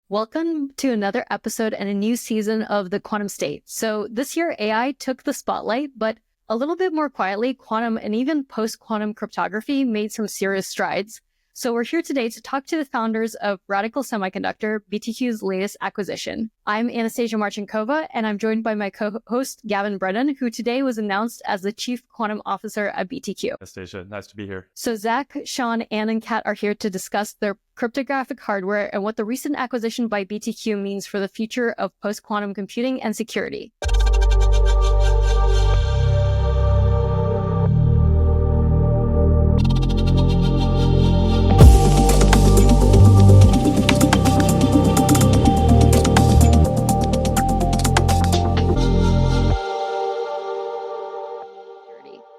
Welcome to another episode and a new season of The Quantum State. So this year, AI took the spotlight, but a little bit more quietly, quantum and even post-quantum cryptography made some serious strides. So we're here today to talk to the founders of Radical Semiconductor, BTQ's latest acquisition. I'm Anastasia Marchenkova, and I'm joined by my co-host, Gavin Brennan, who today was announced as the Chief Quantum Officer at BTQ. Anastasia, nice to be here. So Zach, Sean, Ann, and Kat are here to discuss their cryptographic hardware and what the recent acquisition by BTQ means for the future of post-quantum computing and security.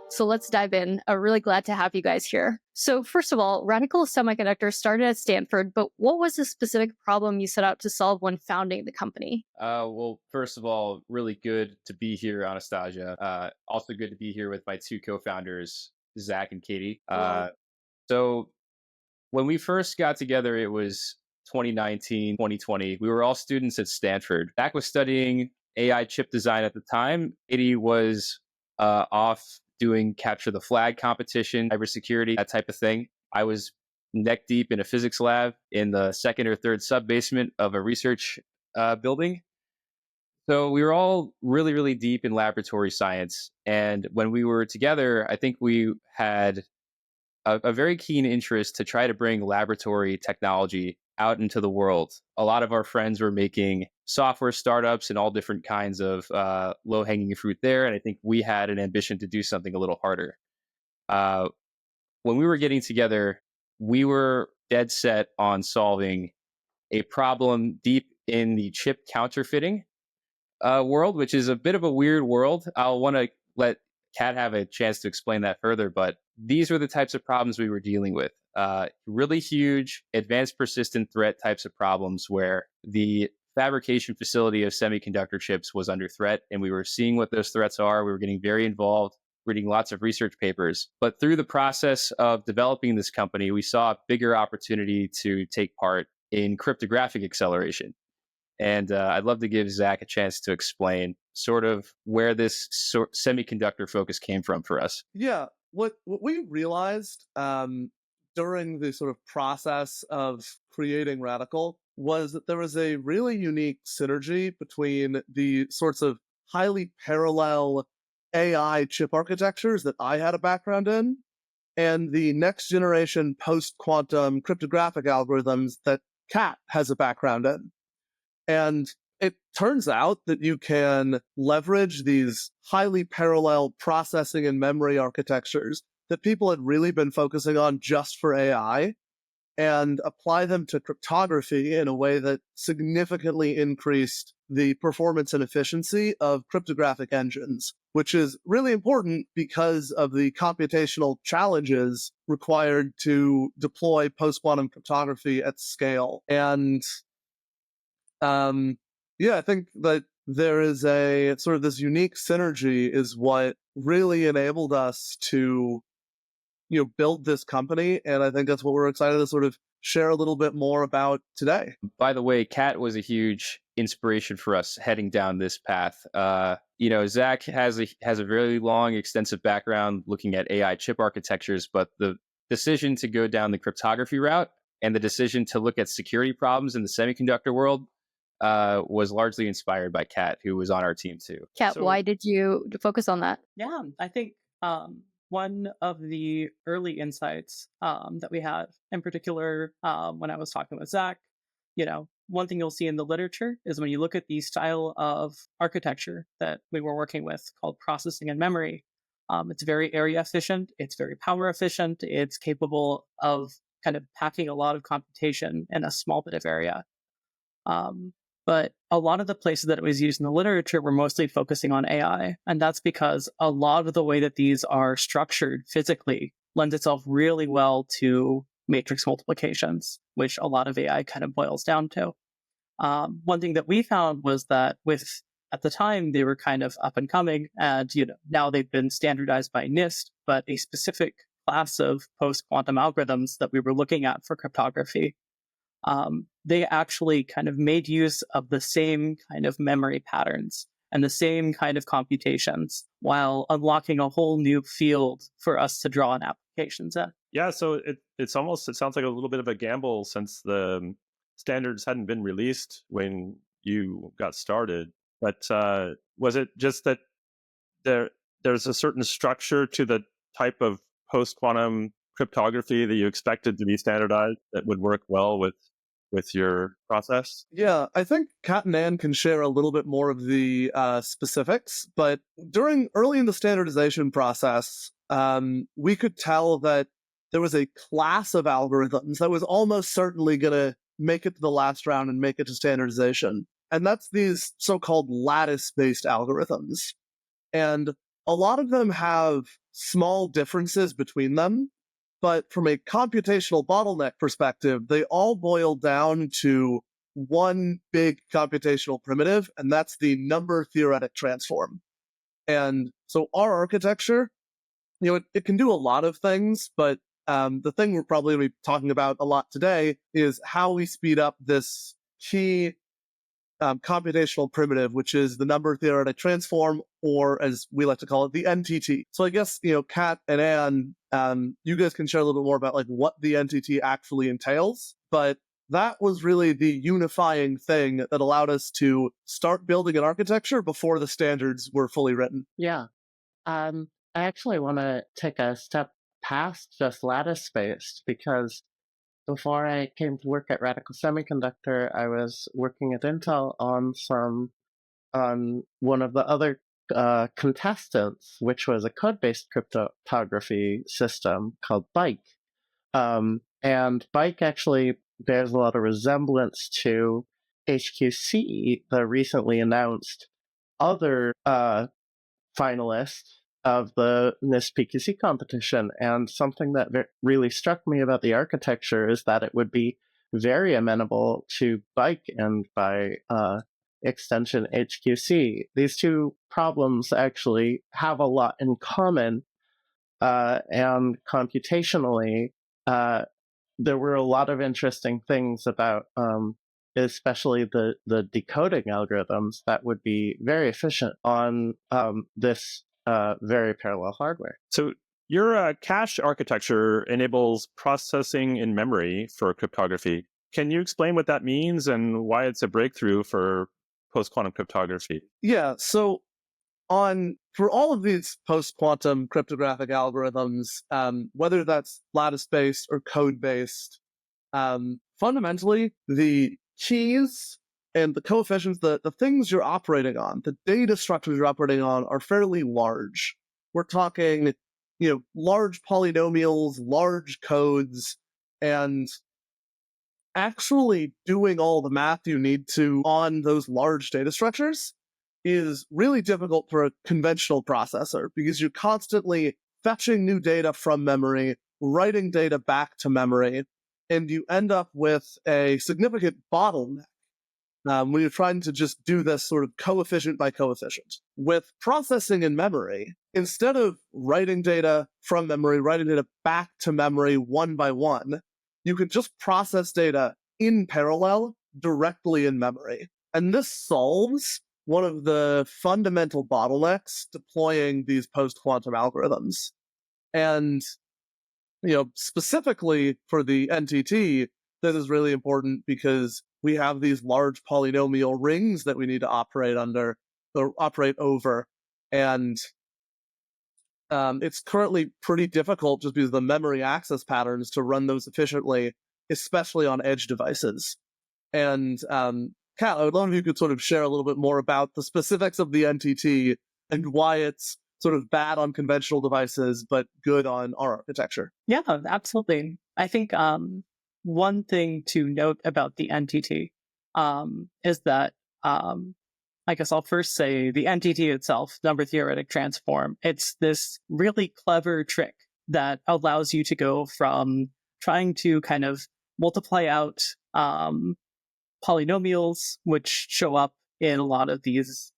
So let's dive in. I'm really glad to have you guys here. So first of all, Radical Semiconductor started at Stanford, but what was the specific problem you set out to solve when founding the company? Well, first of all, really good to be here, Anastasia. Also good to be here with my two co-founders, Zach and Katie. So when we first got together, it was 2019, 2020. We were all students at Stanford. Zach was studying AI chip design at the time. Katie was off doing capture the flag competition, cybersecurity, that type of thing. I was neck deep in a physics lab in the second or third sub basement of a research building. So we were all really, really deep in laboratory science. And when we were together, I think we had a very keen interest to try to bring laboratory technology out into the world. A lot of our friends were making software startups and all different kinds of low-hanging fruit there. And I think we had an ambition to do something a little harder. When we were getting together, we were dead set on solving a problem deep in the chip counterfeiting world, which is a bit of a weird world. I'll want to let Kat have a chance to explain that further, but these were the types of problems we were dealing with. Really huge, advanced persistent threat types of problems where the fabrication facility of semiconductor chips was under threat, and we were seeing what those threats are. We were getting very involved, reading lots of research papers. But through the process of developing this company, we saw a bigger opportunity to take part in cryptographic acceleration. And I'd love to give Zach a chance to explain sort of where this semiconductor focus came from for us. Yeah, what we realized during the sort of process of creating Radical was that there was a really unique synergy between the sorts of highly parallel AI chip architectures that I had a background in and the next generation post-quantum cryptographic algorithms that Kat has a background in. And it turns out that you can leverage these highly parallel processing and memory architectures that people had really been focusing on just for AI and apply them to cryptography in a way that significantly increased the performance and efficiency of cryptographic engines, which is really important because of the computational challenges required to deploy post-quantum cryptography at scale. And I think that there is a sort of this unique synergy is what really enabled us to, build this company. And I think that's what we're excited to sort of share a little bit more about today. By the way, Kat was a huge inspiration for us heading down this path. Zach has a very long, extensive background looking at AI chip architectures, but the decision to go down the cryptography route and the decision to look at security problems in the semiconductor world was largely inspired by Kat, who was on our team too. Kat, why did you focus on that? Yeah, I think one of the early insights that we had, in particular, when I was talking with Zach, one thing you'll see in the literature is when you look at the style of architecture that we were working with called processing and memory, it's very area efficient, it's very power efficient, it's capable of kind of packing a lot of computation in a small bit of area. But a lot of the places that it was used in the literature were mostly focusing on AI. And that's because a lot of the way that these are structured physically lends itself really well to matrix multiplications, which a lot of AI kind of boils down to. One thing that we found was that at the time, they were kind of up and coming, and now they've been standardized by NIST, but a specific class of post-quantum algorithms that we were looking at for cryptography they actually kind of made use of the same kind of memory patterns and the same kind of computations while unlocking a whole new field for us to draw on applications in. Yeah, so it sounds like a little bit of a gamble since the standards hadn't been released when you got started. But was it just that there's a certain structure to the type of post-quantum cryptography that you expected to be standardized that would work well with your process? Yeah, I think Kat and Ann can share a little bit more of the specifics, but early in the standardization process, we could tell that there was a class of algorithms that was almost certainly going to make it to the last round and make it to standardization. And that's these so-called lattice-based algorithms. And a lot of them have small differences between them, but from a computational bottleneck perspective, they all boil down to one big computational primitive, and that's the number theoretic transform. And so our architecture, it can do a lot of things, but the thing we're probably going to be talking about a lot today is how we speed up this key computational primitive, which is the number theoretic transform, or as we like to call it, the NTT. So I guess, Kat and Ann, you guys can share a little bit more about like what the NTT actually entails, but that was really the unifying thing that allowed us to start building an architecture before the standards were fully written. Yeah. I actually want to take a step past just lattice-based, because before I came to work at Radical Semiconductor, I was working at Intel on one of the other contestants, which was a code-based cryptography system called Bike. And Bike actually bears a lot of resemblance to HQC, the recently announced other finalist of the NIST PQC competition. And something that really struck me about the architecture is that it would be very amenable to Bike and by extension HQC. These two problems actually have a lot in common, and computationally, there were a lot of interesting things about especially the decoding algorithms that would be very efficient on this very parallel hardware. So your cache architecture enables processing in memory for cryptography. Can you explain what that means and why it's a breakthrough for post-quantum cryptography? Yeah, so for all of these post-quantum cryptographic algorithms, whether that's lattice-based or code-based, fundamentally, the keys and the coefficients, the things you're operating on, the data structures you're operating on are fairly large. We're talking, large polynomials, large codes, and actually doing all the math you need to on those large data structures is really difficult for a conventional processor because you're constantly fetching new data from memory, writing data back to memory, and you end up with a significant bottleneck when you're trying to just do this sort of coefficient by coefficient. With processing in memory, instead of writing data from memory, writing data back to memory one by one, you could just process data in parallel directly in memory. And this solves one of the fundamental bottlenecks deploying these post-quantum algorithms. And, specifically for the NTT, this is really important because we have these large polynomial rings that we need to operate over. And it's currently pretty difficult just because of the memory access patterns to run those efficiently, especially on edge devices. And Kat, I would love if you could sort of share a little bit more about the specifics of the NTT and why it's sort of bad on conventional devices, but good on our architecture. Yeah, absolutely. I think one thing to note about the NTT is that, I guess I'll first say the NTT itself, number theoretic transform, it's this really clever trick that allows you to go from trying to kind of multiply out polynomials, which show up in a lot of these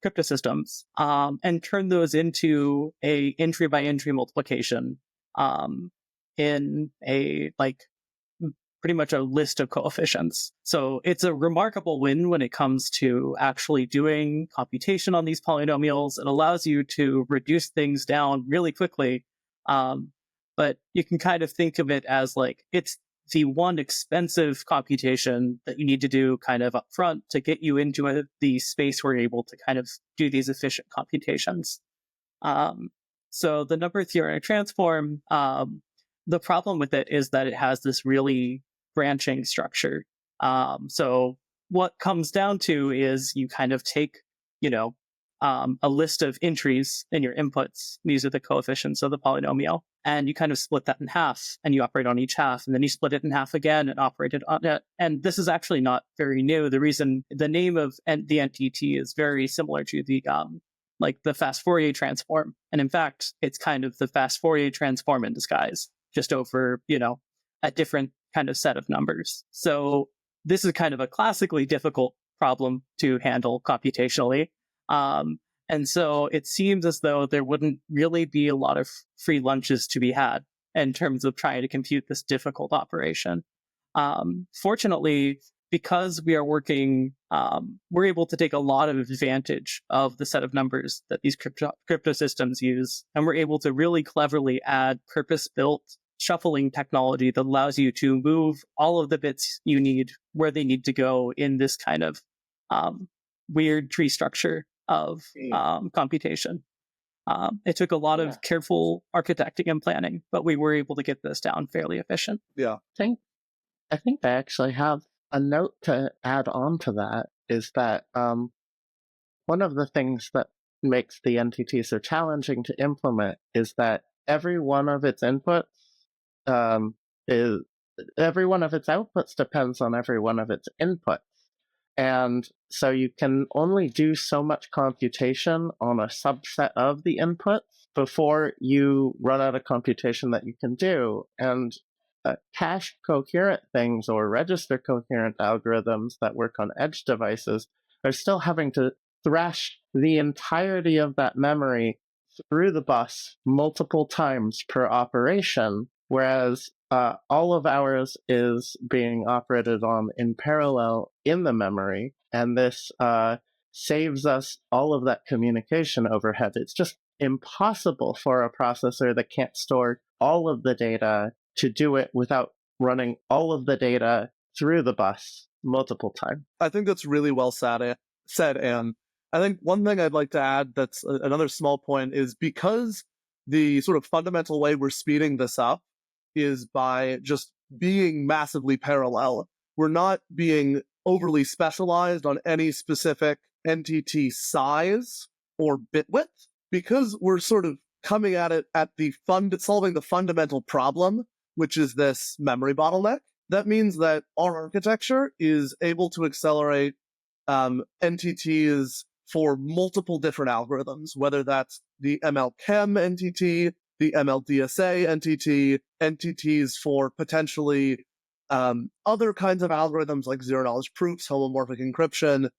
crypto systems, and turn those into a entry by entry multiplication in a pretty much a list of coefficients. So it's a remarkable win when it comes to actually doing computation on these polynomials. It allows you to reduce things down really quickly. But you can kind of think of it as like it's the one expensive computation that you need to do kind of up front to get you into the space where you're able to kind of do these efficient computations. So the number theoretic transform, the problem with it is that it has this really branching structure. So what comes down to is you kind of take, a list of entries in your inputs. These are the coefficients of the polynomial. And you kind of split that in half and you operate on each half. And then you split it in half again and operate it on it. And this is actually not very new. The reason the name of the NTT is very similar to the fast Fourier transform. And in fact, it's kind of the fast Fourier transform in disguise, just over, a different kind of set of numbers. So this is kind of a classically difficult problem to handle computationally. And so it seems as though there wouldn't really be a lot of free lunches to be had in terms of trying to compute this difficult operation. Fortunately, because we are working, we're able to take a lot of advantage of the set of numbers that these crypto systems use. And we're able to really cleverly add purpose-built shuffling technology that allows you to move all of the bits you need where they need to go in this kind of weird tree structure of computation. It took a lot of careful architecting and planning, but we were able to get this down fairly efficient. Yeah. I think I actually have a note to add on to that is that one of the things that makes the NTT so challenging to implement is that every one of its outputs depends on every one of its inputs. And so you can only do so much computation on a subset of the inputs before you run out of computation that you can do. And cache coherent things or register coherent algorithms that work on edge devices are still having to thrash the entirety of that memory through the bus multiple times per operation, whereas all of ours is being operated on in parallel in the memory, and this saves us all of that communication overhead. It's just impossible for a processor that can't store all of the data to do it without running all of the data through the bus multiple times. I think that's really well said, Anne. I think one thing I'd like to add that's another small point is because the sort of fundamental way we're speeding this up is by just being massively parallel. We're not being overly specialized on any specific NTT size or bit width, because we're sort of coming at it at solving the fundamental problem, which is this memory bottleneck. That means that our architecture is able to accelerate NTTs for multiple different algorithms, whether that's the ML-Chem NTT, the ML-DSA NTT, NTTs for potentially other kinds of algorithms like zero-knowledge proofs, homomorphic encryption.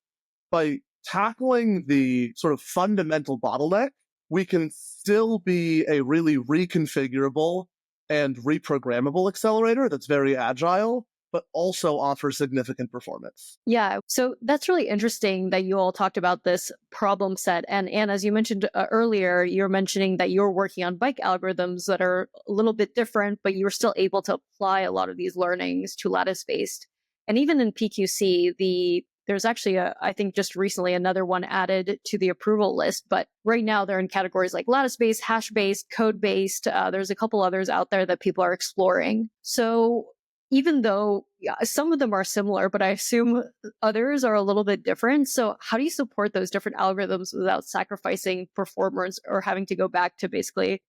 By tackling the sort of fundamental bottleneck, we can still be a really reconfigurable and reprogrammable accelerator that's very agile, but also offers significant performance. Yeah, so that's really interesting that you all talked about this problem set. And as you mentioned earlier, you're mentioning that you're working on bike algorithms that are a little bit different, but you were still able to apply a lot of these learnings to lattice-based. And even in PQC, there's actually, I think just recently, another one added to the approval list. But right now they're in categories like lattice-based, hash-based, code-based. There's a couple others out there that people are exploring. So even though some of them are similar, but I assume others are a little bit different. So how do you support those different algorithms without sacrificing performance or having to go back to basically,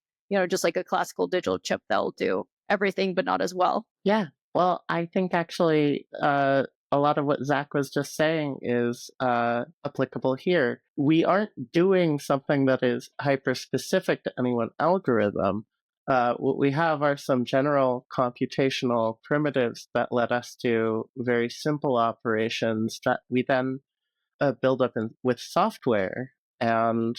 just like a classical digital chip that'll do everything, but not as well? Yeah, well, I think actually a lot of what Zach was just saying is applicable here. We aren't doing something that is hyper-specific to any one algorithm. What we have are some general computational primitives that let us do very simple operations that we then build up with software. And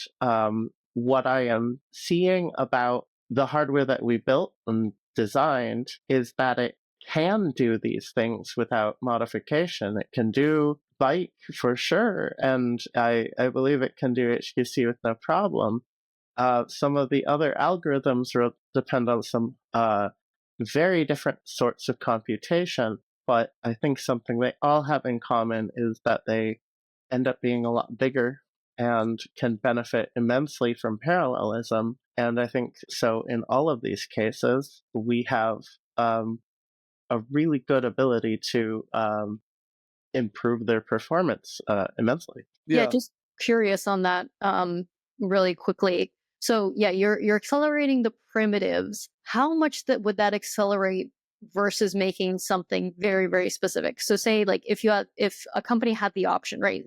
what I am seeing about the hardware that we built and designed is that it can do these things without modification. It can do byte for sure, and I believe it can do HQC with no problem. Some of the other algorithms depend on some very different sorts of computation, but I think something they all have in common is that they end up being a lot bigger and can benefit immensely from parallelism. And I think so in all of these cases, we have a really good ability to improve their performance immensely. Yeah, just curious on that really quickly. So yeah, you're accelerating the primitives. How much would that accelerate versus making something very, very specific? So say like if a company had the option, right?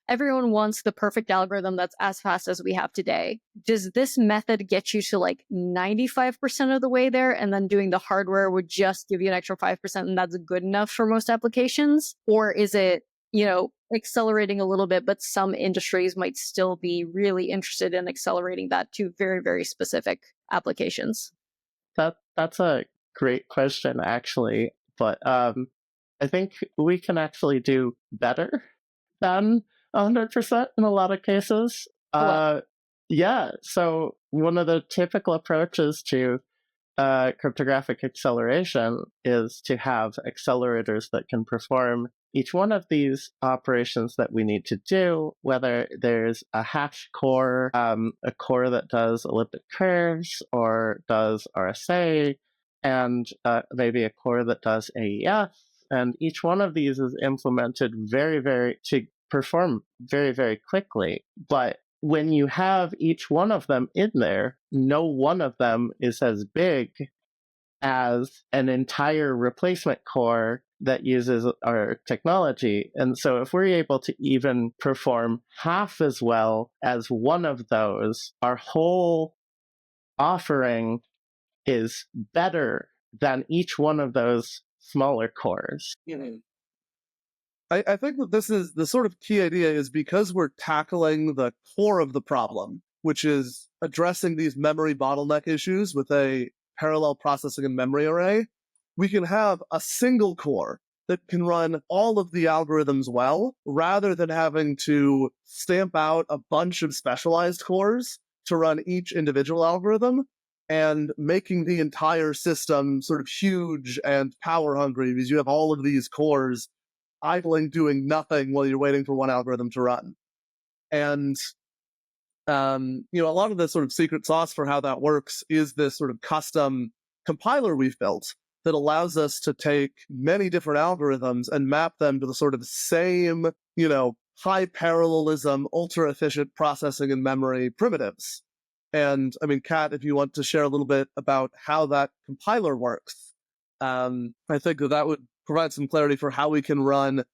Everyone wants the perfect algorithm that's as fast as we have today. Does this method get you to like 95% of the way there, and then doing the hardware would just give you an extra 5% and that's good enough for most applications? Or is it, accelerating a little bit, but some industries might still be really interested in accelerating that to very, very specific applications? That's a great question, actually. But I think we can actually do better than 100% in a lot of cases. Yeah, so one of the typical approaches to cryptographic acceleration is to have accelerators that can perform each one of these operations that we need to do, whether there's a hash core, a core that does elliptic curves or does RSA, and maybe a core that does AES. And each one of these is implemented to perform very, very quickly. But when you have each one of them in there, no one of them is as big as an entire replacement core that uses our technology. And so if we're able to even perform half as well as one of those, our whole offering is better than each one of those smaller cores. I think that this is the sort of key idea is because we're tackling the core of the problem, which is addressing these memory bottleneck issues with a parallel processing and memory array, we can have a single core that can run all of the algorithms well, rather than having to stamp out a bunch of specialized cores to run each individual algorithm and making the entire system sort of huge and power hungry because you have all of these cores idling doing nothing while you're waiting for one algorithm to run. And a lot of the sort of secret sauce for how that works is this sort of custom compiler we've built that allows us to take many different algorithms and map them to the sort of same, high parallelism, ultra efficient processing and memory primitives. And I mean, Kat, if you want to share a little bit about how that compiler works, I think that would provide some clarity for how we can run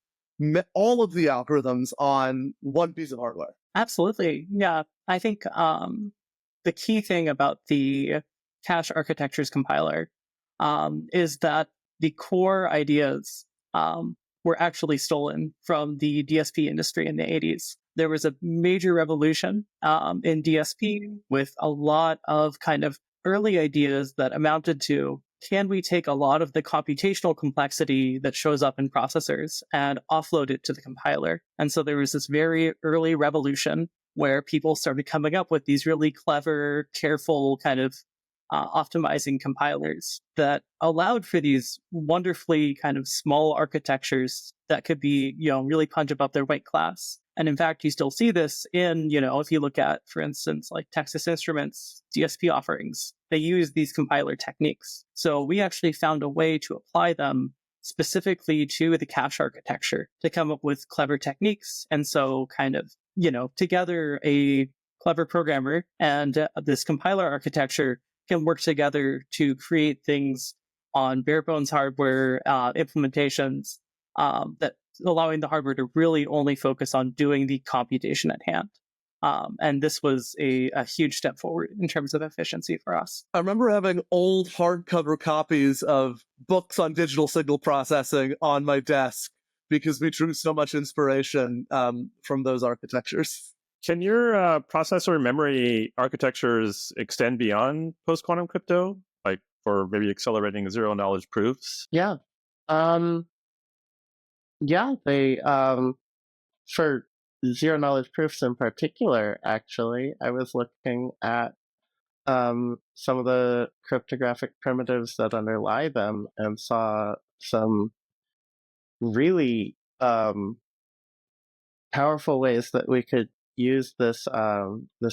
all of the algorithms on one piece of hardware. Absolutely. Yeah. I think the key thing about the cache architectures compiler is that the core ideas were actually stolen from the DSP industry in the 80s. There was a major revolution in DSP with a lot of kind of early ideas that amounted to, can we take a lot of the computational complexity that shows up in processors and offload it to the compiler? And so there was this very early revolution where people started coming up with these really clever, careful kind of optimizing compilers that allowed for these wonderfully kind of small architectures that could be, really punch above their weight class. And in fact, you still see this in, if you look at, for instance, like Texas Instruments DSP offerings, they use these compiler techniques. So we actually found a way to apply them specifically to the cache architecture to come up with clever techniques. And so kind of, together a clever programmer and this compiler architecture can work together to create things on bare bones hardware implementations that allowing the hardware to really only focus on doing the computation at hand. And this was a huge step forward in terms of efficiency for us. I remember having old hardcover copies of books on digital signal processing on my desk because we drew so much inspiration from those architectures. Can your processor memory architectures extend beyond post-quantum crypto? Like, for maybe accelerating zero knowledge proofs? Yeah. Yeah, they for zero knowledge proofs in particular, actually, I was looking at some of the cryptographic primitives that underlie them and saw some really powerful ways that we could use this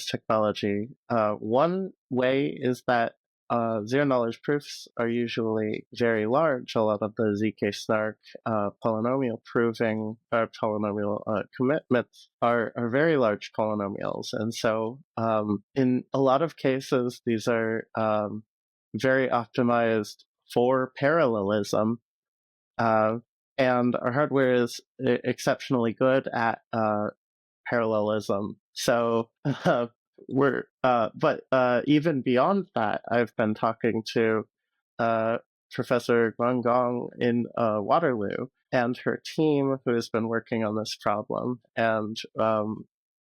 technology. One way is that zero knowledge proofs are usually very large. A lot of the ZK snark polynomial proving or polynomial commitments are very large polynomials, and so in a lot of cases these are very optimized for parallelism. And our hardware is exceptionally good at parallelism. So but even beyond that, I've been talking to Professor Guang Gong in Waterloo and her team, who has been working on this problem. And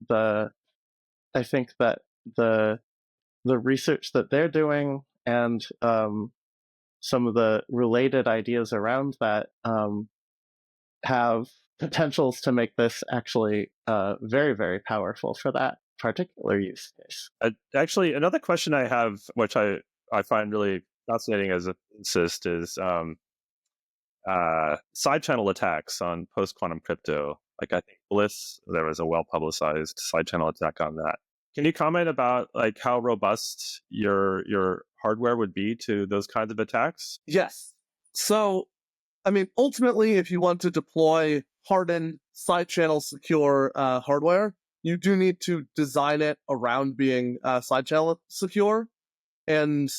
I think that the research that they're doing and some of the related ideas around that have potentials to make this actually very, very powerful for that particular use case. Actually, another question I have, which I find really fascinating as a physicist, is side channel attacks on post-quantum crypto. Like, I think Bliss, there was a well-publicized side channel attack on that. Can you comment about like how robust your hardware would be to those kinds of attacks? Yes. So, I mean, ultimately, if you want to deploy hardened side channel secure hardware, you do need to design it around being side channel secure. And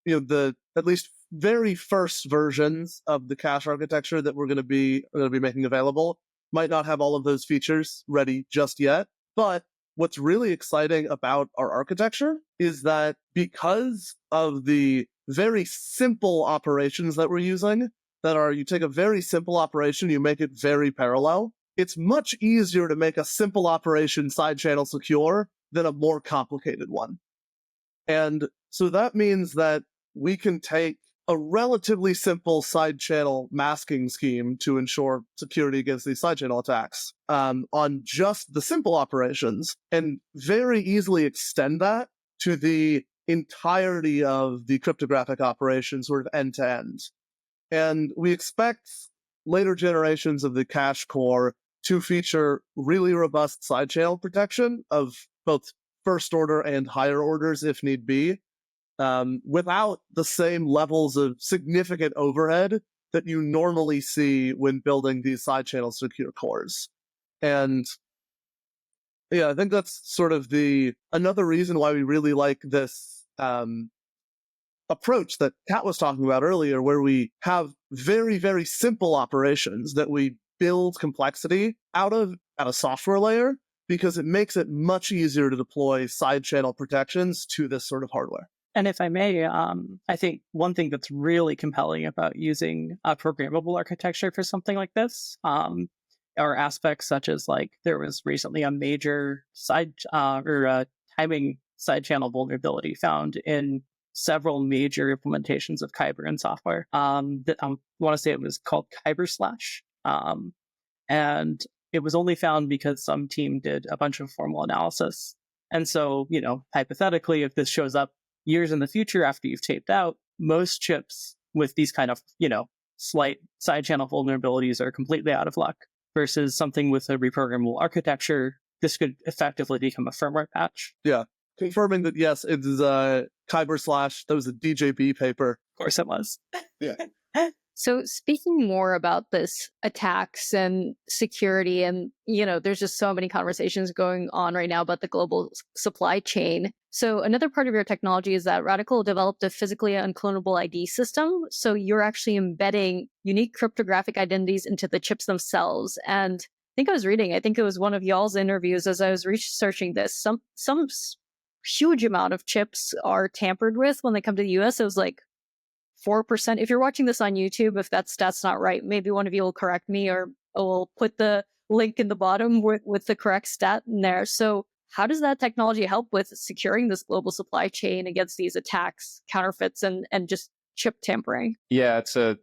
the at least very first versions of the cache architecture that we're going to be making available might not have all of those features ready just yet. But what's really exciting about our architecture is that because of the very simple operations that we're using, that are, you take a very simple operation, you make it very parallel, it's much easier to make a simple operation side channel secure than a more complicated one. And so that means that we can take a relatively simple side channel masking scheme to ensure security against these side channel attacks on just the simple operations and very easily extend that to the entirety of the cryptographic operation, sort of end to end. And we expect later generations of the cache core to feature really robust side channel protection of both first order and higher orders if need be, without the same levels of significant overhead that you normally see when building these side channel secure cores. And yeah, I think that's sort of another reason why we really like this approach that Kat was talking about earlier, where we have very, very simple operations that we build complexity out of at a software layer, because it makes it much easier to deploy side channel protections to this sort of hardware. And if I may, I think one thing that's really compelling about using a programmable architecture for something like this are aspects such as, like, there was recently a major timing side channel vulnerability found in several major implementations of Kyber in software. I want to say it was called Kyber Slash. And it was only found because some team did a bunch of formal analysis. And so, hypothetically, if this shows up years in the future after you've taped out, most chips with these kind of, slight side channel vulnerabilities are completely out of luck, versus something with a reprogrammable architecture. This could effectively become a firmware patch. Yeah. Confirming that, yes, it is Kyber Slash. That was a DJB paper. Of course it was. Yeah. So speaking more about this attacks and security, and, there's just so many conversations going on right now about the global supply chain. So another part of your technology is that Radical developed a physically unclonable ID system. So you're actually embedding unique cryptographic identities into the chips themselves. And I think it was one of y'all's interviews as I was researching this. Some huge amount of chips are tampered with when they come to the US. It was like 4%. If you're watching this on YouTube, if that stat's not right, maybe one of you will correct me, or we'll put the link in the bottom with the correct stat in there. So how does that technology help with securing this global supply chain against these attacks, counterfeits, and just chip tampering? Yeah, it's a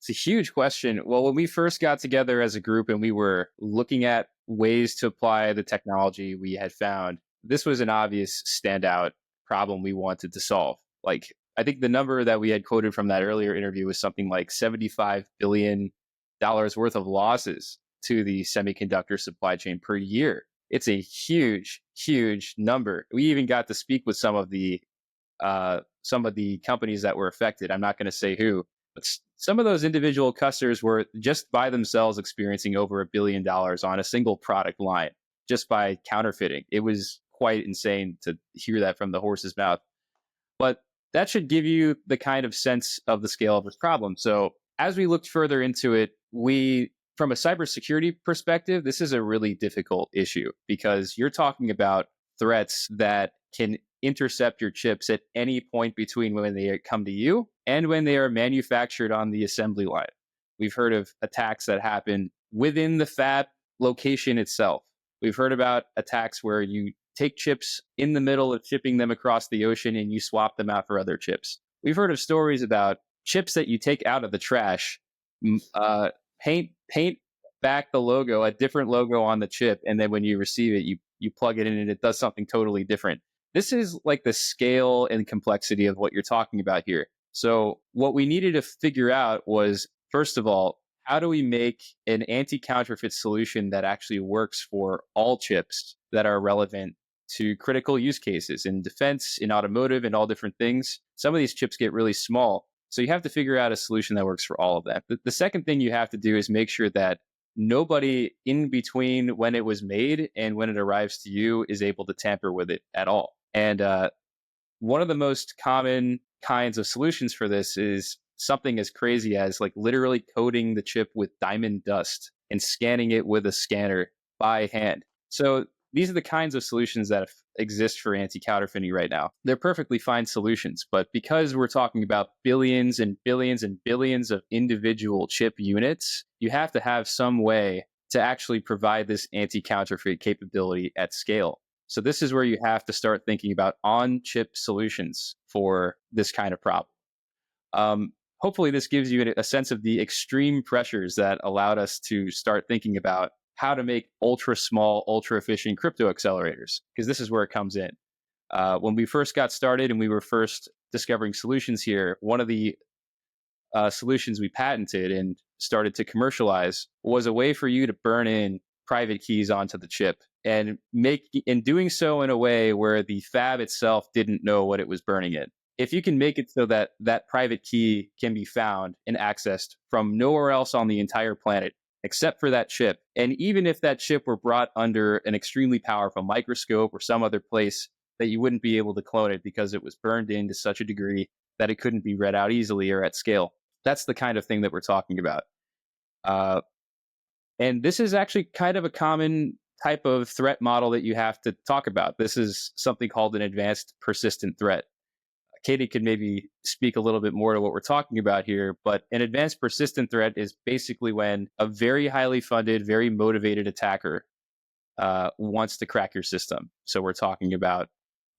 huge question. Well, when we first got together as a group and we were looking at ways to apply the technology we had found, this was an obvious standout problem we wanted to solve. Like, I think the number that we had quoted from that earlier interview was something like $75 billion worth of losses to the semiconductor supply chain per year. It's a huge, huge number. We even got to speak with some of the companies that were affected. I'm not going to say who, but some of those individual customers were just by themselves experiencing over $1 billion on a single product line just by counterfeiting. It was quite insane to hear that from the horse's mouth. But that should give you the kind of sense of the scale of this problem. So as we looked further into it, from a cybersecurity perspective, this is a really difficult issue because you're talking about threats that can intercept your chips at any point between when they come to you and when they are manufactured on the assembly line. We've heard of attacks that happen within the fab location itself. We've heard about attacks where you take chips in the middle of shipping them across the ocean and you swap them out for other chips. We've heard of stories about chips that you take out of the trash, paint back the logo, a different logo on the chip, and then when you receive it, you plug it in and it does something totally different. This is like the scale and complexity of what you're talking about here. So what we needed to figure out was, first of all, how do we make an anti-counterfeit solution that actually works for all chips that are relevant to critical use cases in defense, in automotive, and all different things? Some of these chips get really small. So you have to figure out a solution that works for all of that. The second thing you have to do is make sure that nobody in between when it was made and when it arrives to you is able to tamper with it at all. And one of the most common kinds of solutions for this is something as crazy as like literally coating the chip with diamond dust and scanning it with a scanner by hand. So these are the kinds of solutions that exist for anti-counterfeiting right now. They're perfectly fine solutions, but because we're talking about billions and billions and billions of individual chip units, you have to have some way to actually provide this anti-counterfeit capability at scale. So this is where you have to start thinking about on-chip solutions for this kind of problem. Hopefully this gives you a sense of the extreme pressures that allowed us to start thinking about how to make ultra small, ultra efficient crypto accelerators, because this is where it comes in. When we first got started and we were first discovering solutions here, one of the solutions we patented and started to commercialize was a way for you to burn in private keys onto the chip and doing so in a way where the fab itself didn't know what it was burning in. If you can make it so that that private key can be found and accessed from nowhere else on the entire planet except for that chip, and even if that chip were brought under an extremely powerful microscope or some other place that you wouldn't be able to clone it because it was burned in to such a degree that it couldn't be read out easily or at scale. That's the kind of thing that we're talking about. And this is actually kind of a common type of threat model that you have to talk about. This is something called an advanced persistent threat. Katie could maybe speak a little bit more to what we're talking about here, but an advanced persistent threat is basically when a very highly funded, very motivated attacker wants to crack your system. So we're talking about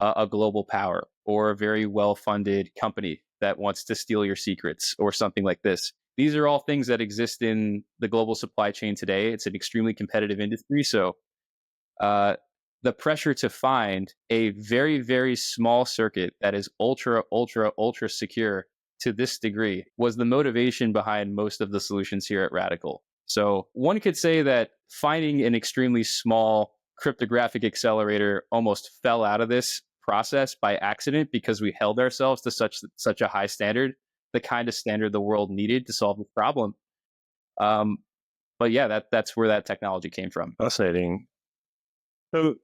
a global power or a very well-funded company that wants to steal your secrets or something like this. These are all things that exist in the global supply chain today. It's an extremely competitive industry. So the pressure to find a very, very small circuit that is ultra, ultra, ultra secure to this degree was the motivation behind most of the solutions here at Radical. So one could say that finding an extremely small cryptographic accelerator almost fell out of this process by accident because we held ourselves to such a high standard, the kind of standard the world needed to solve the problem. But yeah, that's where that technology came from. Fascinating.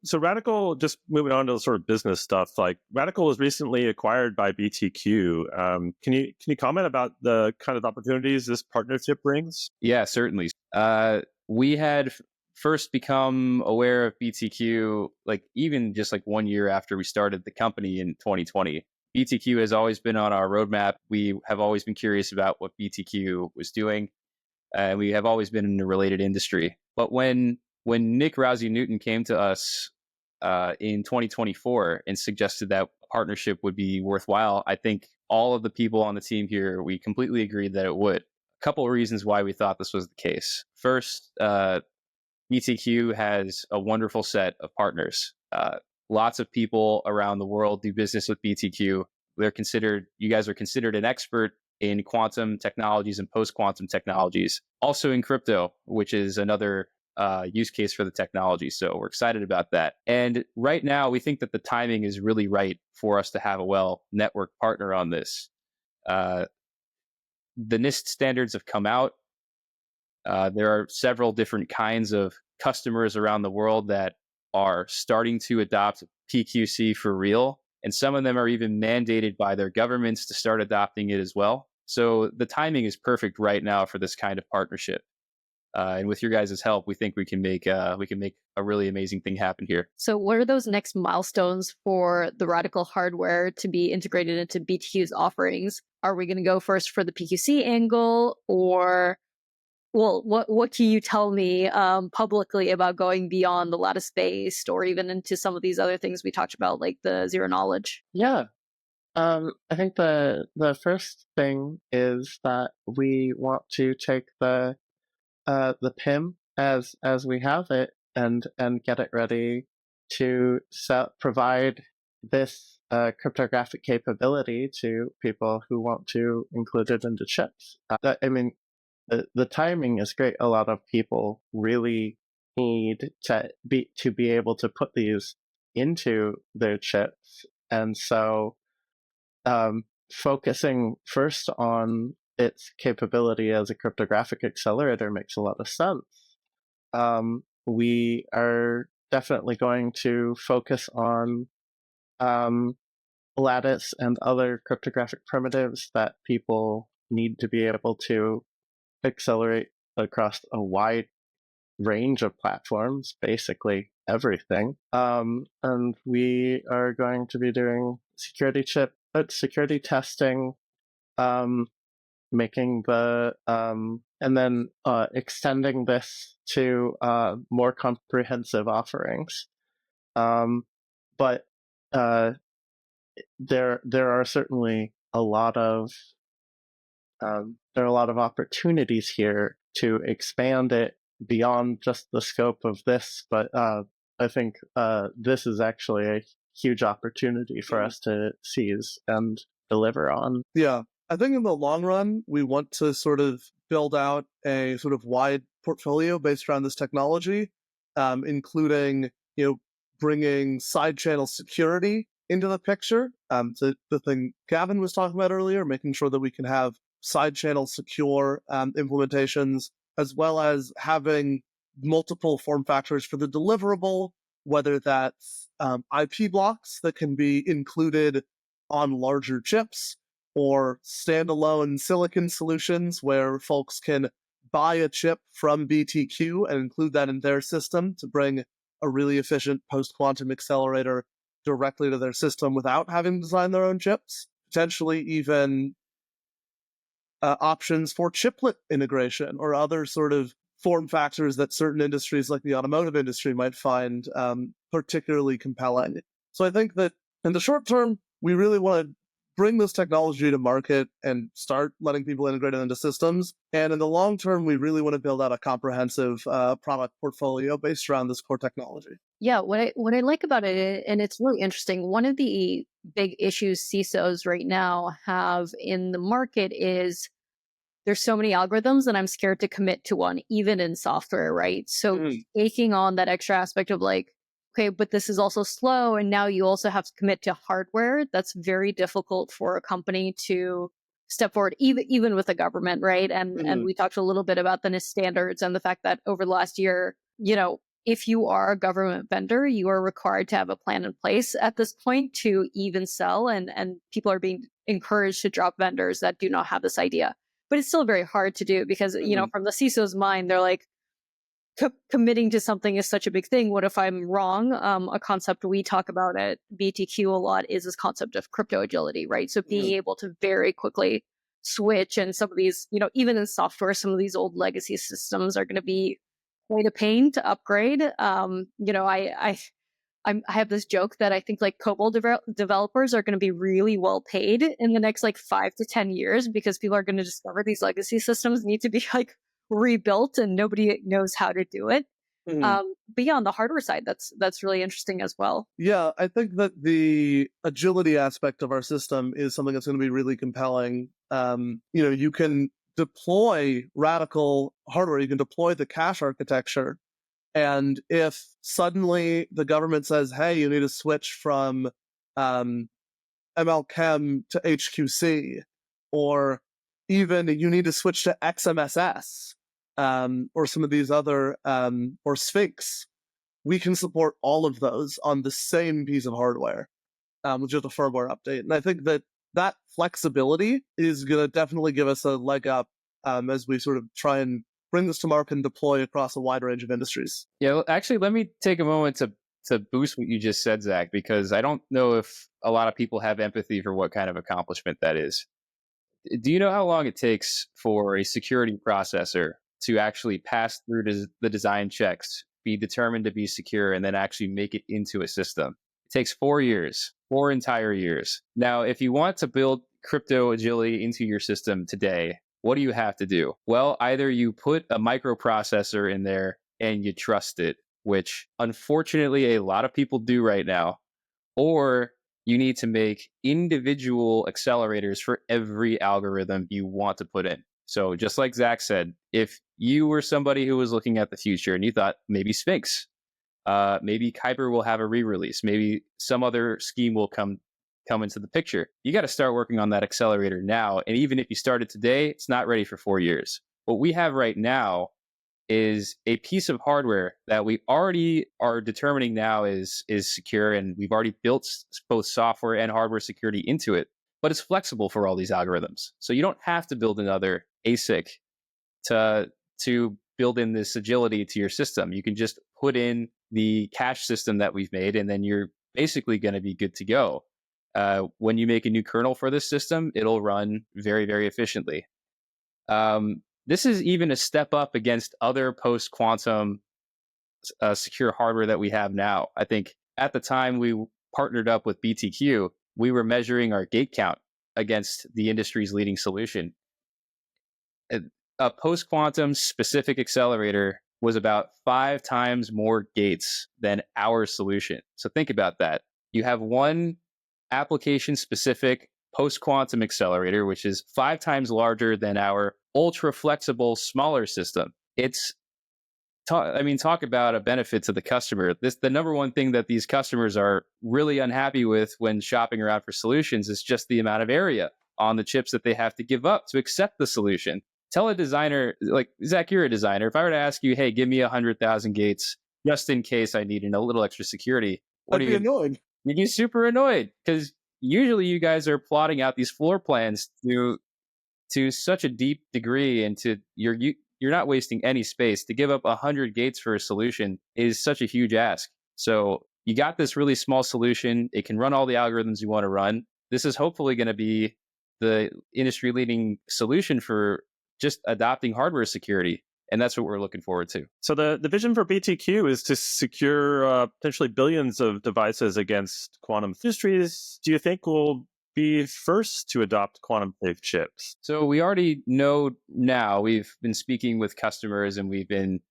So Radical, just moving on to the sort of business stuff, like Radical was recently acquired by BTQ. Can you comment about the kind of opportunities this partnership brings? Yeah, certainly. We had first become aware of BTQ, like even just like 1 year after we started the company in 2020. BTQ has always been on our roadmap. We have always been curious about what BTQ was doing. We have always been in a related industry. But when Nick Rousey-Newton came to us in 2024 and suggested that a partnership would be worthwhile, I think all of the people on the team here, we completely agreed that it would. A couple of reasons why we thought this was the case. First, BTQ has a wonderful set of partners. Lots of people around the world do business with BTQ. You guys are considered an expert in quantum technologies and post-quantum technologies, also in crypto, which is another use case for the technology. So we're excited about that. And right now, we think that the timing is really right for us to have a well-networked partner on this. The NIST standards have come out. There are several different kinds of customers around the world that are starting to adopt PQC for real. And some of them are even mandated by their governments to start adopting it as well. So the timing is perfect right now for this kind of partnership. And with your guys' help, we think we can make a really amazing thing happen here. So what are those next milestones for the Radical hardware to be integrated into BTQ's offerings? Are we going to go first for the PQC angle, or what can you tell me publicly about going beyond the lattice-based, or even into some of these other things we talked about, like the zero knowledge? Yeah. I think the first thing is that we want to take the PIM as we have it and get it ready to provide this cryptographic capability to people who want to include it into chips. The timing is great. A lot of people really need to be able to put these into their chips, and so focusing first on its capability as a cryptographic accelerator makes a lot of sense. We are definitely going to focus on lattice and other cryptographic primitives that people need to be able to accelerate across a wide range of platforms, basically everything. And we are going to be doing security testing, making the and then extending this to more comprehensive offerings. But there are certainly a lot of opportunities here to expand it beyond just the scope of this. But I think this is actually a huge opportunity for us to seize and deliver on. Yeah. I think in the long run, we want to sort of build out a sort of wide portfolio based around this technology, including, bringing side channel security into the picture. So the thing Gavin was talking about earlier, making sure that we can have side channel secure implementations, as well as having multiple form factors for the deliverable, whether that's IP blocks that can be included on larger chips, or standalone silicon solutions where folks can buy a chip from BTQ and include that in their system to bring a really efficient post-quantum accelerator directly to their system without having to design their own chips. Potentially even options for chiplet integration or other sort of form factors that certain industries like the automotive industry might find particularly compelling. So I think that in the short term, we really want to bring this technology to market and start letting people integrate it into systems. And in the long term, we really want to build out a comprehensive product portfolio based around this core technology. Yeah, what I like about it, and it's really interesting, one of the big issues CISOs right now have in the market is there's so many algorithms and I'm scared to commit to one, even in software, right? So taking on that extra aspect of like, okay, but this is also slow, and now you also have to commit to hardware. That's very difficult for a company to step forward, even with the government, right? And we talked a little bit about the NIST standards and the fact that over the last year, if you are a government vendor, you are required to have a plan in place at this point to even sell, and people are being encouraged to drop vendors that do not have this idea. But it's still very hard to do because, from the CISO's mind, they're like, committing to something is such a big thing. What if I'm wrong? A concept we talk about at BTQ a lot is this concept of crypto agility, right? So being able to very quickly switch, and some of these, even in software, some of these old legacy systems are going to be quite a pain to upgrade. I have this joke that I think like COBOL developers are going to be really well paid in the next like 5 to 10 years because people are going to discover these legacy systems need to be like rebuilt and nobody knows how to do it. But yeah, on the hardware side, that's really interesting as well. Yeah, I think that the agility aspect of our system is something that's going to be really compelling. You can deploy radical hardware, you can deploy the cache architecture, and if suddenly the government says, hey, you need to switch from MLChem to HQC, or even you need to switch to XMSS, or some of these other, or Sphinx, we can support all of those on the same piece of hardware, with just a firmware update. And I think that flexibility is going to definitely give us a leg up as we sort of try and bring this to market and deploy across a wide range of industries. Yeah, well, actually, let me take a moment to boost what you just said, Zach, because I don't know if a lot of people have empathy for what kind of accomplishment that is. Do you know how long it takes for a security processor to actually pass through the design checks, be determined to be secure, and then actually make it into a system? It takes 4 years, 4 entire years. Now, if you want to build crypto agility into your system today, what do you have to do? Well, either you put a microprocessor in there and you trust it, which unfortunately a lot of people do right now, or you need to make individual accelerators for every algorithm you want to put in. So just like Zach said, if you were somebody who was looking at the future and you thought maybe Sphinx, maybe Kuiper will have a re-release, maybe some other scheme will come into the picture, you got to start working on that accelerator now. And even if you started today, it's not ready for 4 years. What we have right now is a piece of hardware that we already are determining now is secure, and we've already built both software and hardware security into it, but it's flexible for all these algorithms. So you don't have to build another ASIC to build in this agility to your system. You can just put in the cache system that we've made, and then you're basically going to be good to go. When you make a new kernel for this system, it'll run very, very efficiently. This is even a step up against other post-quantum secure hardware that we have now. I think at the time we partnered up with BTQ, we were measuring our gate count against the industry's leading solution. A post-quantum specific accelerator was about 5 times more gates than our solution. So think about that. You have one application-specific post-quantum accelerator, which is 5 times larger than our ultra-flexible, smaller system. Talk about a benefit to the customer. The number one thing that these customers are really unhappy with when shopping around for solutions is just the amount of area on the chips that they have to give up to accept the solution. Tell a designer, like Zach, you're a designer. If I were to ask you, hey, give me 100,000 gates just in case I need a little extra security, I'd be annoyed. You'd be super annoyed because usually you guys are plotting out these floor plans to such a deep degree, and you're not wasting any space. To give up 100 gates for a solution is such a huge ask. So you got this really small solution. It can run all the algorithms you want to run. This is hopefully going to be the industry leading solution for just adopting hardware security. And that's what we're looking forward to. So the vision for BTQ is to secure potentially billions of devices against quantum industries. Do you think we'll be first to adopt quantum safe chips? So we already know now. We've been speaking with customers and we've been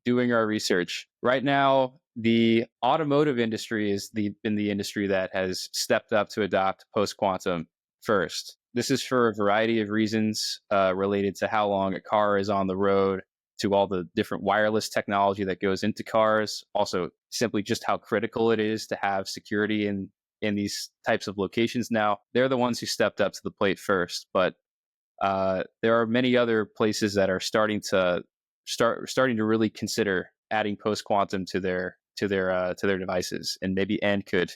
doing our research. Right now, the automotive industry has been the industry that has stepped up to adopt post-quantum first. This is for a variety of reasons related to how long a car is on the road, to all the different wireless technology that goes into cars, also simply just how critical it is to have security in these types of locations now. They're the ones who stepped up to the plate first, but there are many other places that are starting to really consider adding post-quantum to their devices, and maybe Anne could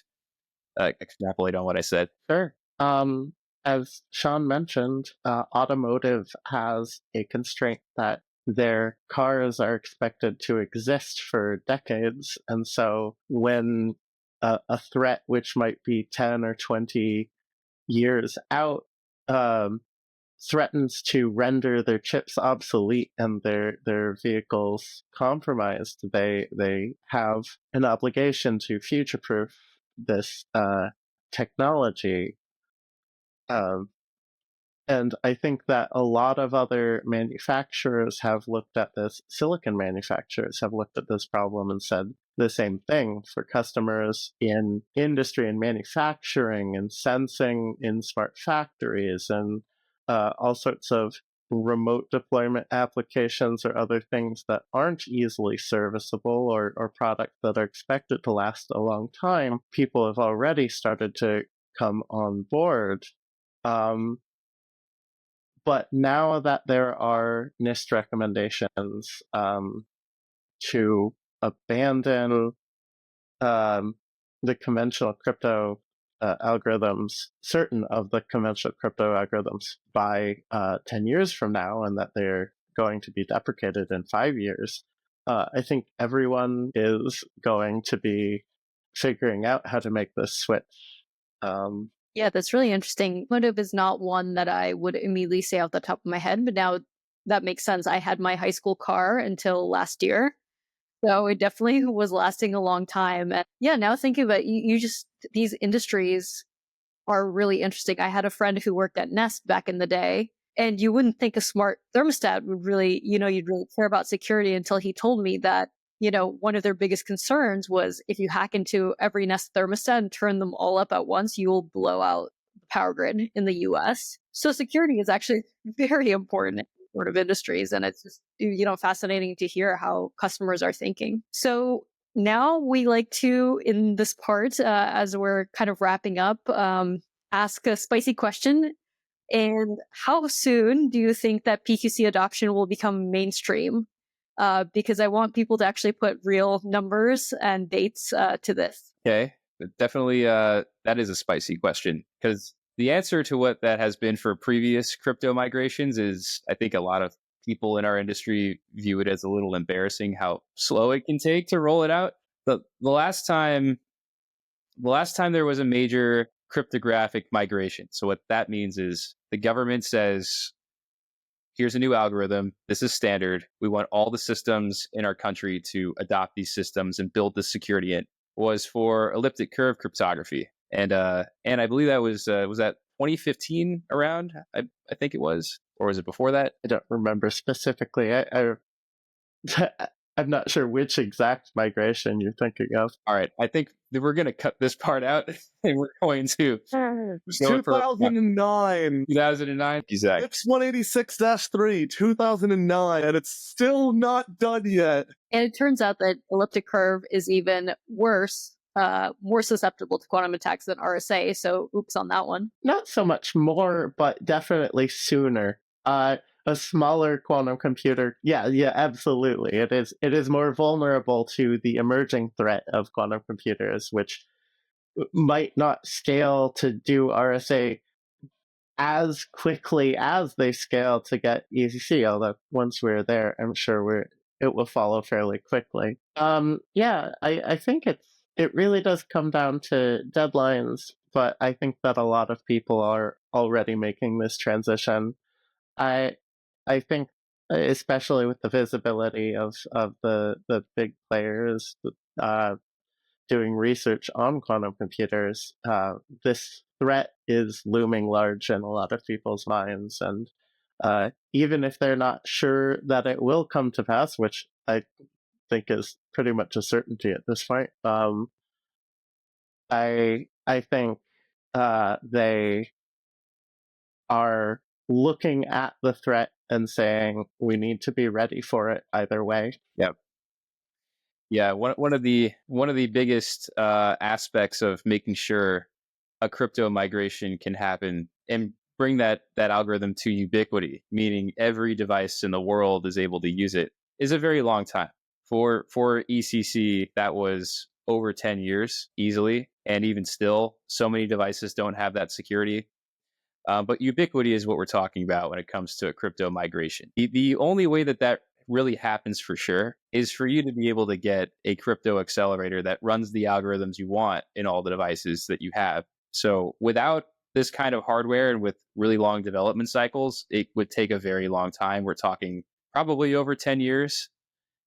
extrapolate on what I said. Sure. As Sean mentioned, automotive has a constraint that their cars are expected to exist for decades. And so when a threat which might be 10 or 20 years out threatens to render their chips obsolete and their vehicles compromised, they have an obligation to future-proof this technology. And I think that a lot of other manufacturers have looked at this, silicon manufacturers have looked at this problem and said the same thing for customers in industry and manufacturing and sensing in smart factories and all sorts of remote deployment applications or other things that aren't easily serviceable or products that are expected to last a long time. People have already started to come on board. But now that there are NIST recommendations to abandon the conventional crypto algorithms, certain of the conventional crypto algorithms by 10 years from now, and that they're going to be deprecated in 5 years, I think everyone is going to be figuring out how to make this switch. Yeah, that's really interesting. Motive is not one that I would immediately say off the top of my head, but now that makes sense. I had my high school car until last year, so it definitely was lasting a long time. And yeah, now thinking about it, you just, these industries are really interesting. I had a friend who worked at Nest back in the day, and you wouldn't think a smart thermostat would really, you'd really care about security until he told me that, one of their biggest concerns was if you hack into every Nest thermostat and turn them all up at once, you will blow out the power grid in the US. So security is actually very important in sort of industries. And it's just, fascinating to hear how customers are thinking. So now we like to, in this part, as we're kind of wrapping up, ask a spicy question. And how soon do you think that PQC adoption will become mainstream? Because I want people to actually put real numbers and dates to this. Okay, definitely that is a spicy question, because the answer to what that has been for previous crypto migrations is, I think a lot of people in our industry view it as a little embarrassing how slow it can take to roll it out. The last time there was a major cryptographic migration. So what that means is the government says, here's a new algorithm. This is standard. We want all the systems in our country to adopt these systems and build the security in. Was for elliptic curve cryptography, and I believe that was that 2015 around. I think it was, or was it before that? I don't remember specifically. I'm not sure which exact migration you're thinking of. All right, I think that we're going to cut this part out, and we're going to 2009. 2009. Exactly. It's 186-3, 2009, and it's still not done yet. And it turns out that elliptic curve is even worse, more susceptible to quantum attacks than RSA. So oops on that one. Not so much more, but definitely sooner. A smaller quantum computer, yeah, absolutely. It is more vulnerable to the emerging threat of quantum computers, which might not scale to do RSA as quickly as they scale to get ECC, although once we're there, I'm sure it will follow fairly quickly. I think it really does come down to deadlines, but I think that a lot of people are already making this transition. I think, especially with the visibility of the big players doing research on quantum computers, this threat is looming large in a lot of people's minds. And even if they're not sure that it will come to pass, which I think is pretty much a certainty at this point, I think they are looking at the threat and saying we need to be ready for it either way. Yep. Yeah, one of the biggest aspects of making sure a crypto migration can happen and bring that algorithm to ubiquity, meaning every device in the world is able to use it, is a very long time. For ECC, that was over 10 years easily, and even still, so many devices don't have that security. But ubiquity is what we're talking about when it comes to a crypto migration. The only way that really happens for sure is for you to be able to get a crypto accelerator that runs the algorithms you want in all the devices that you have. So without this kind of hardware and with really long development cycles, it would take a very long time. We're talking probably over 10 years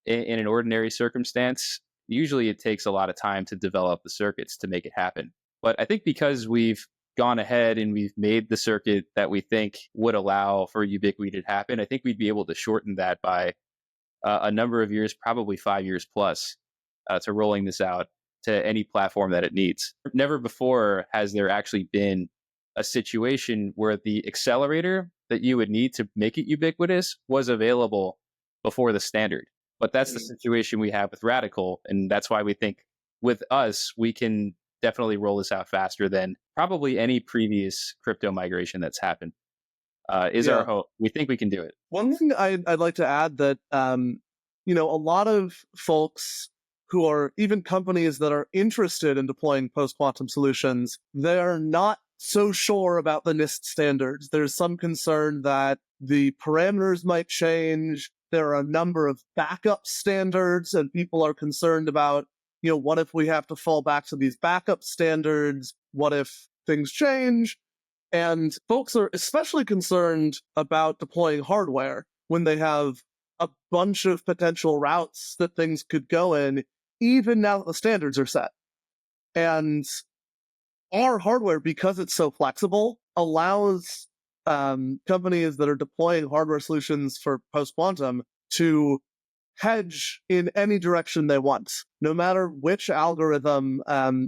in an ordinary circumstance. Usually it takes a lot of time to develop the circuits to make it happen. But I think because we've gone ahead and we've made the circuit that we think would allow for ubiquity to happen, I think we'd be able to shorten that by a number of years, probably 5 years plus, to rolling this out to any platform that it needs. Never before has there actually been a situation where the accelerator that you would need to make it ubiquitous was available before the standard. But that's the situation we have with Radical, and that's why we think with us, we can definitely roll this out faster than probably any previous crypto migration that's happened. Is our hope. We think we can do it. One thing I'd like to add that, a lot of folks who are even companies that are interested in deploying post-quantum solutions, they're not so sure about the NIST standards. There's some concern that the parameters might change. There are a number of backup standards, and people are concerned about, what if we have to fall back to these backup standards? What if things change? And folks are especially concerned about deploying hardware when they have a bunch of potential routes that things could go in, even now that the standards are set. And our hardware, because it's so flexible, allows companies that are deploying hardware solutions for post-quantum to hedge in any direction they want, no matter which algorithm,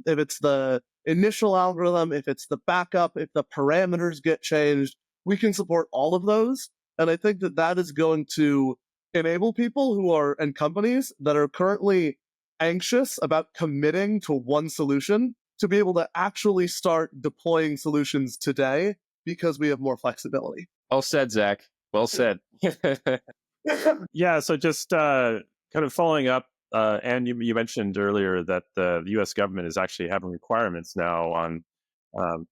if it's the initial algorithm, if it's the backup, if the parameters get changed, we can support all of those. And I think that is going to enable people and companies that are currently anxious about committing to one solution to be able to actually start deploying solutions today because we have more flexibility. Well said, Zach. Well said. Yeah, so just kind of following up, and you mentioned earlier that the U.S. government is actually having requirements now on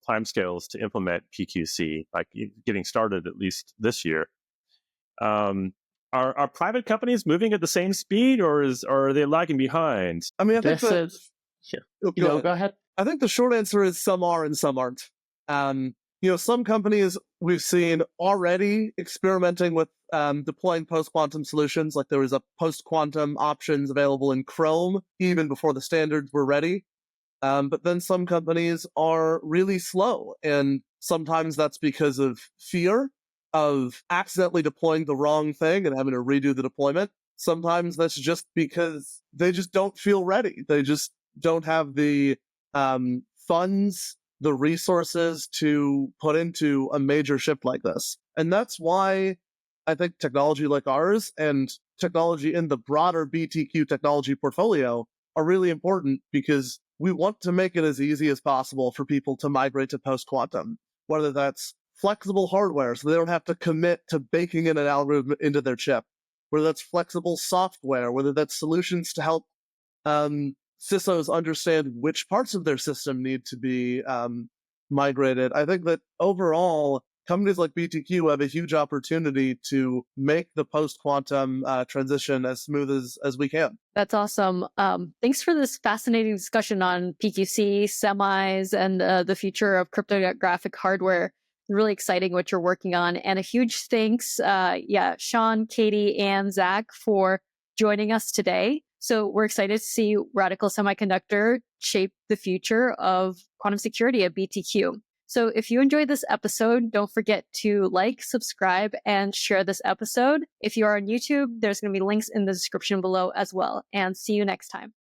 timescales to implement PQC, like getting started at least this year. Are private companies moving at the same speed, or are they lagging behind? I mean, I think go ahead. I think the short answer is some are and some aren't. Some companies we've seen already experimenting with deploying post-quantum solutions, like there was a post-quantum options available in Chrome even before the standards were ready. But then some companies are really slow, and sometimes that's because of fear of accidentally deploying the wrong thing and having to redo the deployment. Sometimes that's just because they just don't feel ready. They just don't have the funds, the resources to put into a major shift like this. And that's why I think technology like ours and technology in the broader BTQ technology portfolio are really important, because we want to make it as easy as possible for people to migrate to post-quantum, whether that's flexible hardware so they don't have to commit to baking in an algorithm into their chip, whether that's flexible software, whether that's solutions to help CISOs understand which parts of their system need to be migrated. I think that overall, companies like BTQ have a huge opportunity to make the post-quantum transition as smooth as we can. That's awesome. Thanks for this fascinating discussion on PQC, semis, and the future of cryptographic hardware. Really exciting what you're working on. And a huge thanks, Sean, Katie, and Zach for joining us today. So we're excited to see Radical Semiconductor shape the future of quantum security at BTQ. So if you enjoyed this episode, don't forget to like, subscribe, and share this episode. If you are on YouTube, there's going to be links in the description below as well. And see you next time.